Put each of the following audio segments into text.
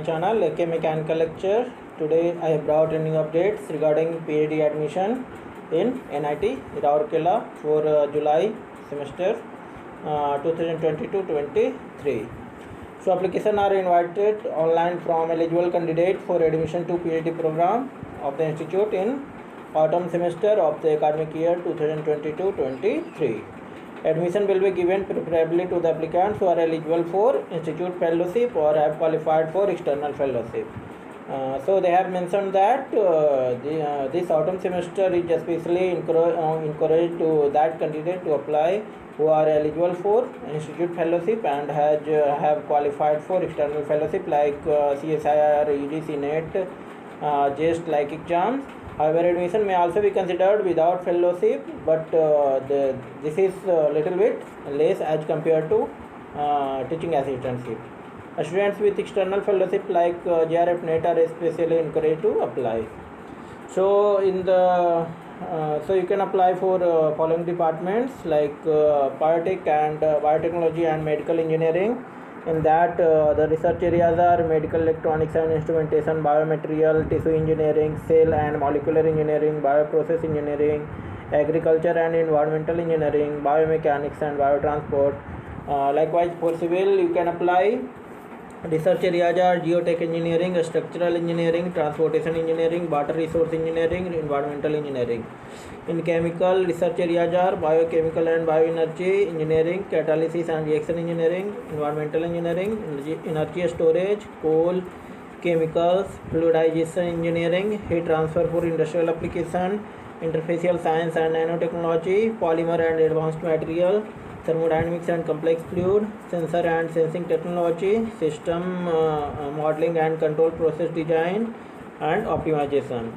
channel AK Mechanical Lecture. Today I have brought new updates regarding PhD admission in NIT Rourkela for July semester 2022-23. So applications are invited online from eligible candidates for admission to PhD program of the institute in autumn semester of the academic year 2022-23. Admission will be given preferably to the applicants who are eligible for institute fellowship or have qualified for external fellowship. So they have mentioned that this autumn semester is especially encouraged to that candidate to apply who are eligible for institute fellowship and have qualified for external fellowship like CSIR, UGC, NET, just like exams. However, admission may also be considered without fellowship, but this is a little bit less as compared to teaching assistantship. Students with external fellowship like JRF, NET are especially encouraged to apply. So so you can apply for following departments like biotech and biotechnology and medical engineering. In that, the research areas are medical electronics and instrumentation, biomaterial, tissue engineering, cell and molecular engineering, bioprocess engineering, agriculture and environmental engineering, biomechanics and biotransport. Likewise, for civil, you can apply. Research areas are geotech engineering, structural engineering, transportation engineering, water resource engineering, environmental engineering. In chemical, research areas are biochemical and bioenergy engineering, catalysis and reaction engineering, environmental engineering, energy storage, coal, chemicals, fluidization engineering, heat transfer for industrial application, interfacial science and nanotechnology, polymer and advanced material, thermodynamics and complex fluid, sensor and sensing technology, system modeling and control process design and optimization.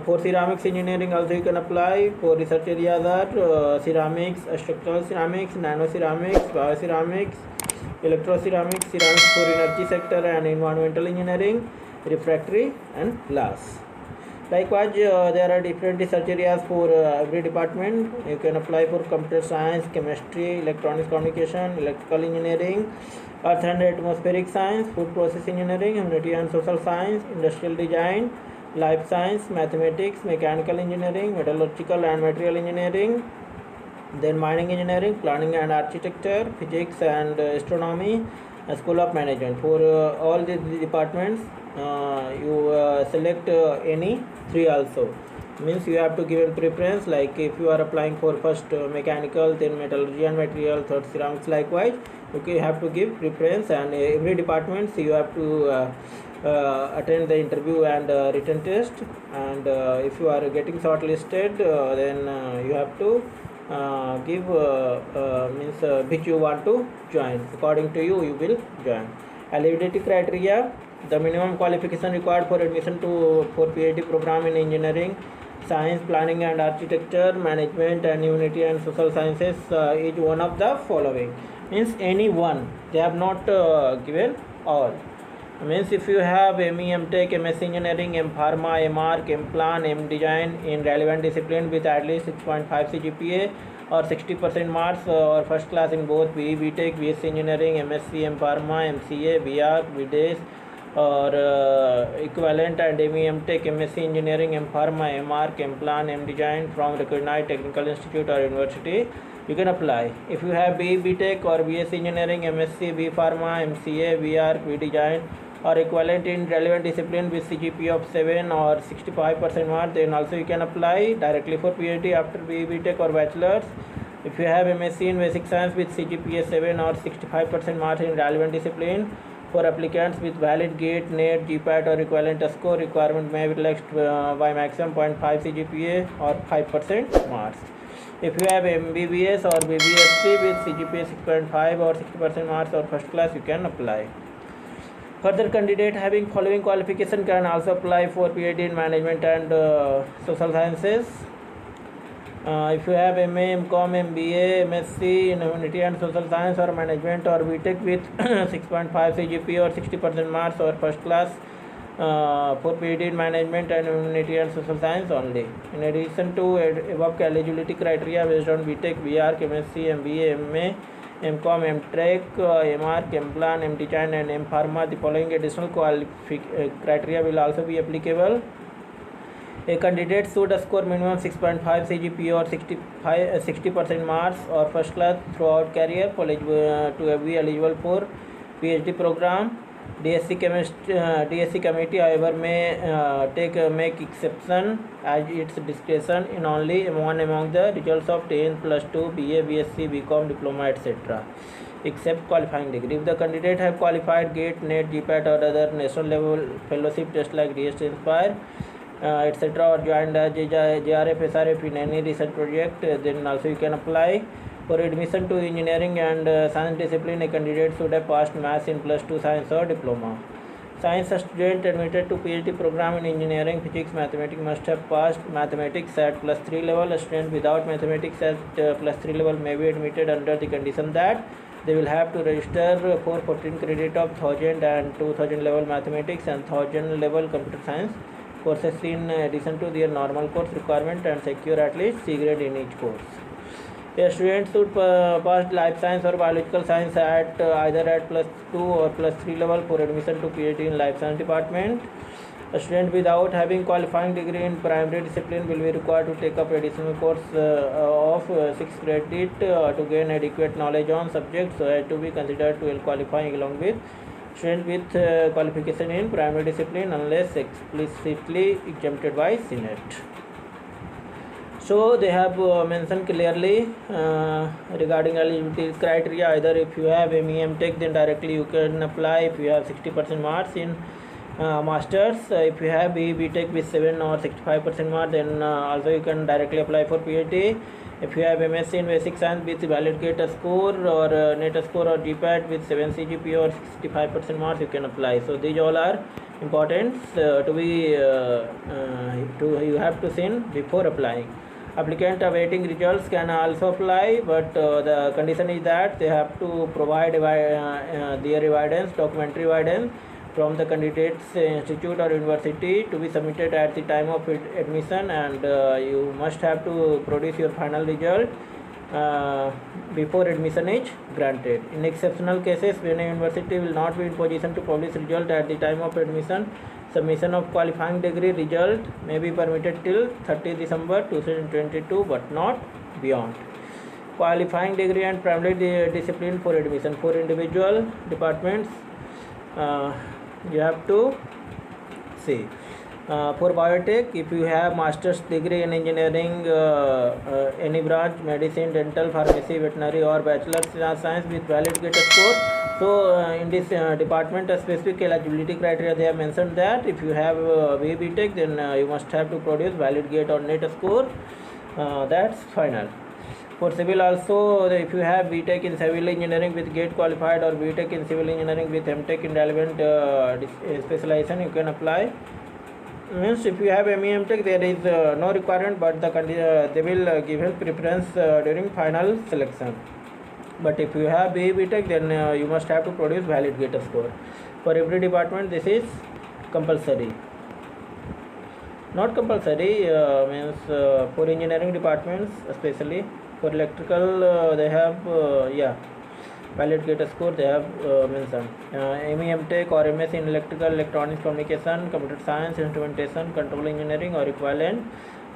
For ceramics engineering also you can apply. For research areas are ceramics, structural ceramics, nanoceramics, bioceramics, electroceramics, ceramics for energy sector and environmental engineering, refractory and glass. Likewise, there are different research areas for every department. You can apply for computer science, chemistry, electronics communication, electrical engineering, earth and atmospheric science, food process engineering, humanity and social science, industrial design, life science, mathematics, mechanical engineering, metallurgical and material engineering, then mining engineering, planning and architecture, physics and astronomy, school of management. For all these departments, you select any three also. Means you have to give a preference, like if you are applying for first mechanical, then metallurgy and material, third ceramics. Likewise, you have to give preference, and every department you have to attend the interview and written test, and if you are getting shortlisted, then you have to give means which you want to join. According to you will join. Eligibility criteria: the minimum qualification required for admission for PhD program in engineering, science, planning and architecture, management and humanity and social sciences is one of the following. Means any one. They have not given all. Means if you have ME, MTech, MS Engineering, M Pharma, M Arch, M Plan, M Design in relevant discipline with at least 6.5 CGPA or 60% marks or first class in both BE, BTech, BSc Engineering, MSc, M Pharma, MCA, BArch, BDes or equivalent, and ME, MTech, MSc Engineering, M Pharma, M Arch, M Plan, M Design from recognized technical institute or university, you can apply. If you have BE, BTech or BSc Engineering, MSc, B Pharma, MCA, BArch, B Design or equivalent in relevant discipline with CGPA of 7 or 65% mark, then also you can apply directly for PhD after BE, BTech or bachelor's. If you have MSc in basic science with CGPA 7 or 65% marks in relevant discipline, for applicants with valid GATE, NET, GPAT or equivalent score, requirement may be relaxed by maximum 0.5 CGPA or 5% marks. If you have MBBS or BBSc with CGPA 6.5 or 60% marks or first class, you can apply. Further, candidate having following qualification can also apply for PhD in management and social sciences. If you have MA, MCom, MBA, MSc in humanity and social science or management or BTech with 6.5 CGPA or 60% marks or first class, for PhD in management and humanity and social science only. In addition to above eligibility criteria based on BTech, BArch, MSc, MBA, MA, M.Com, M.Tech, M.Arch, M.Plan, M.Design and M.Pharma. The following additional criteria will also be applicable. A candidate should score minimum 6.5 CGPA or 60% marks or first class throughout career to be eligible for PhD program. DSC committee, however, may make exception at its discretion in only one among the results of 10 plus 2 BA, BSc, BCom, diploma, etc. except qualifying degree. If the candidate have qualified GATE, NET, GPAT or other national level fellowship tests like DST Inspire, etc. or joined as JRF, SRF in any research project, then also you can apply. For admission to engineering and science discipline, a candidate should have passed maths in plus 2 science or diploma. Science student admitted to PhD program in engineering, physics, mathematics must have passed mathematics at plus 3 level. A student without mathematics at plus 3 level may be admitted under the condition that they will have to register for 14 credit of 1000 and 2000 level mathematics and 1000 level computer science courses in addition to their normal course requirement and secure at least C grade in each course. A student should pass life science or biological science at either at plus 2 or plus 3 level for admission to PhD in life science department. A student without having qualifying degree in primary discipline will be required to take up additional course of 6 credit to gain adequate knowledge on subjects so as to be considered to qualifying along with student with qualification in primary discipline unless explicitly exempted by Senate. So they have mentioned clearly regarding eligibility criteria. Either if you have MEM Tech, then directly you can apply if you have 60% marks in masters. If you have BE Tech with 7 or 65% marks, then also you can directly apply for PhD. If you have MSc in basic science with valid GATE score or NET score or GPAT with 7 CGPA or 65% marks, you can apply. So these all are important to be you have to send before applying. Applicant awaiting results can also apply, but the condition is that they have to provide their evidence, documentary evidence from the candidate's institute or university to be submitted at the time of admission, and you must have to produce your final result before admission is granted. In exceptional cases, when a university will not be in position to publish result at the time of admission, submission of qualifying degree result may be permitted till 30 December 2022 but not beyond. Qualifying degree and primary discipline for admission. For individual departments, you have to see. For biotech, if you have master's degree in engineering, any branch, medicine, dental, pharmacy, veterinary or bachelor's science with valid GATE score. So in this department, a specific eligibility criteria they have mentioned that if you have BE Tech, then you must have to produce valid GATE or NET score. That's final. For civil also, if you have BTech in civil engineering with GATE qualified or BTech in civil engineering with MTech in relevant specialization, you can apply. Means if you have MEM Tech, there is no requirement, but they will give help preference during final selection. But if you have BE Tech, then you must have to produce valid GATE score. For every department, this is compulsory. Not compulsory means for engineering departments, especially for electrical, they have valid GATE score they have mentioned. MEM Tech or MS in electrical, electronics, communication, computer science, instrumentation, control engineering or equivalent,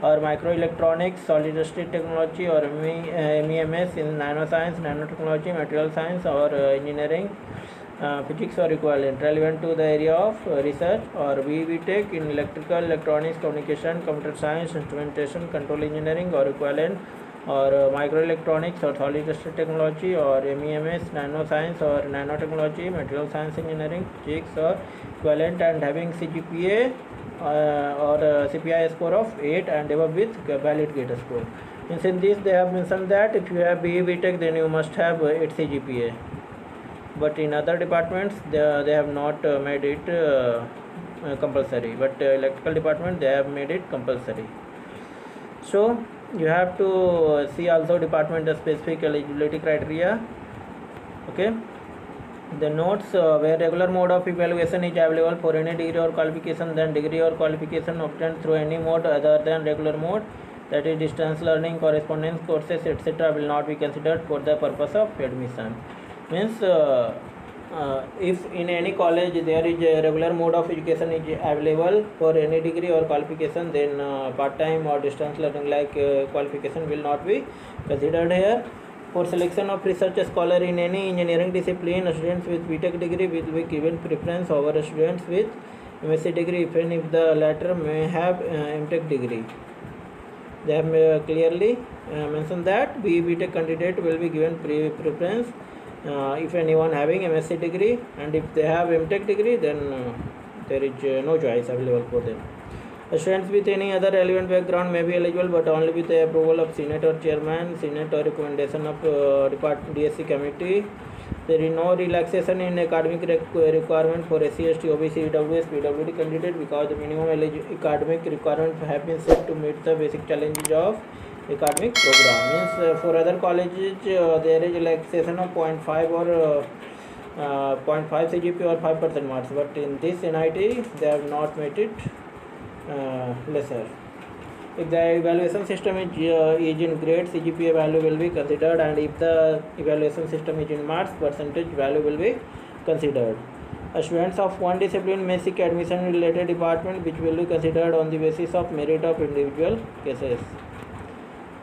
or microelectronics, solid state technology, or MEMS in nanoscience, nanotechnology, material science, or engineering, physics or equivalent relevant to the area of research, or BE Tech in electrical, electronics, communication, computer science, instrumentation, control engineering or equivalent, or microelectronics or solid state technology, or MEMS, nanoscience or nanotechnology, material science engineering, physics or equivalent, and having CGPA or CPI score of 8 and above with valid GATE score. In this they have mentioned that if you have BE Tech, then you must have 8 CGPA, but in other departments they have not made it compulsory, but electrical department they have made it compulsory. So you have to see also department specific eligibility criteria. Okay, the notes where regular mode of evaluation is available for any degree or qualification, then degree or qualification obtained through any mode other than regular mode that is distance learning, correspondence courses, etc. will not be considered for the purpose of admission. Means if in any college there is a regular mode of education is available for any degree or qualification, then part-time or distance learning like qualification will not be considered here. For selection of research scholar in any engineering discipline, students with BTech degree will be given preference over students with MSc degree, even if the latter may have MTech degree. They have clearly mentioned that BTech candidate will be given preference if anyone having MSc degree, and if they have MTech degree, then there is no choice available for them. Students with any other relevant background may be eligible, but only with the approval of Senate or Chairman, Senate or recommendation of DSC committee. There is no relaxation in academic requirement for SC, ST, OBC, EWS, PWD candidate, because the minimum academic requirements have been set to meet the basic challenges of academic program. Means for other colleges there is relaxation of 0.5 or 0.5 CGP or 5% marks, but in this NIT they have not made it lesser. If the evaluation system is in grades, CGPA value will be considered, and if the evaluation system is in marks, percentage value will be considered. Students of one discipline may seek admission in related department, which will be considered on the basis of merit of individual cases.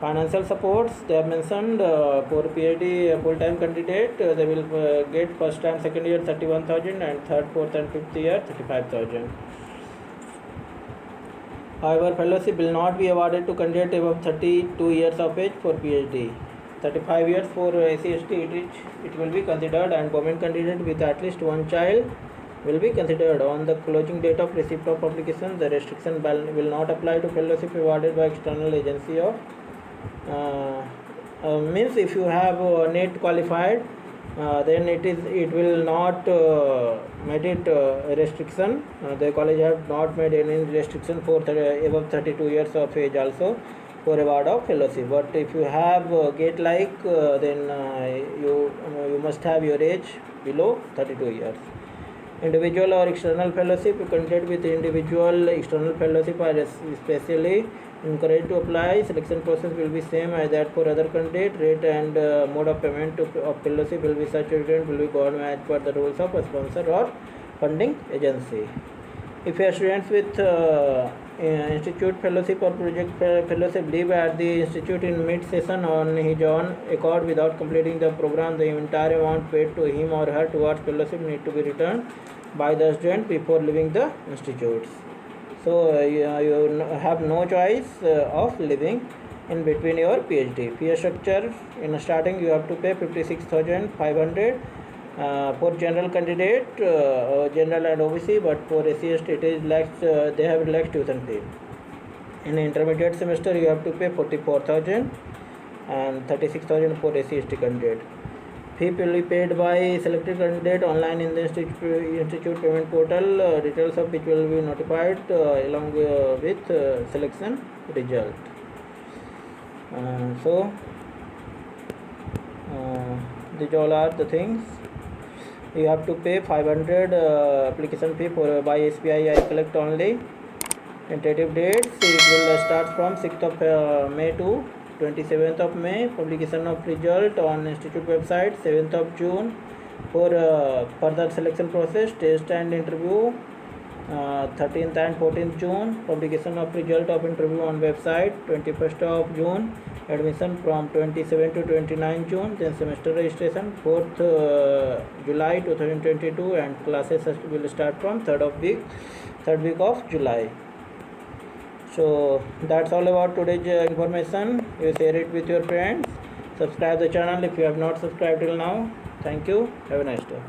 Financial supports, they have mentioned for PhD full-time candidate, they will get first and second year 31,000 and third, fourth and fifth year 35,000. However, fellowship will not be awarded to candidate above 32 years of age for PhD. 35 years for SC, ST, it will be considered, and women candidate with at least one child will be considered. On the closing date of receipt of application, the restriction will not apply to fellowship awarded by external agency of means if you have NET qualified, then it will not made it restriction. The college have not made any restriction for above 32 years of age also for award of fellowship. But if you have GATE like, then you must have your age below 32 years. Individual or external fellowship, candidate with individual external fellowship are especially encouraged to apply. Selection process will be same as that for other candidate. Rate and mode of payment of fellowship will be such student will be governed as per the rules of a sponsor or funding agency. If a student with institute fellowship or project fellowship leave at the institute in mid-session on his own accord without completing the program, the entire amount paid to him or her towards fellowship need to be returned by the student before leaving the institutes. So you have no choice of living in between your PhD. Fee structure, in starting you have to pay 56,500 for general candidate, general and OBC, but for SC, ST it is relaxed, they have relaxed tuition fee. In intermediate semester you have to pay 44,000 and 36,000 for SC, ST candidate. Fee will be paid by selected candidate online in the institute payment portal, details of which will be notified along with selection result. So these all are the things. You have to pay 500 application fee for by SBI iCollect only. Tentative dates, it will start from 6th of May to 27th of May. Publication of result on institute website 7th of June. For further selection process, test and interview 13th and 14th June. Publication of result of interview on website 21st of June. Admission from 27 to 29 June. Then semester registration 4th July 2022, and classes will start from third week of July. So that's all about today's information. You share it with your friends. Subscribe the channel if you have not subscribed till now. Thank you. Have a nice day.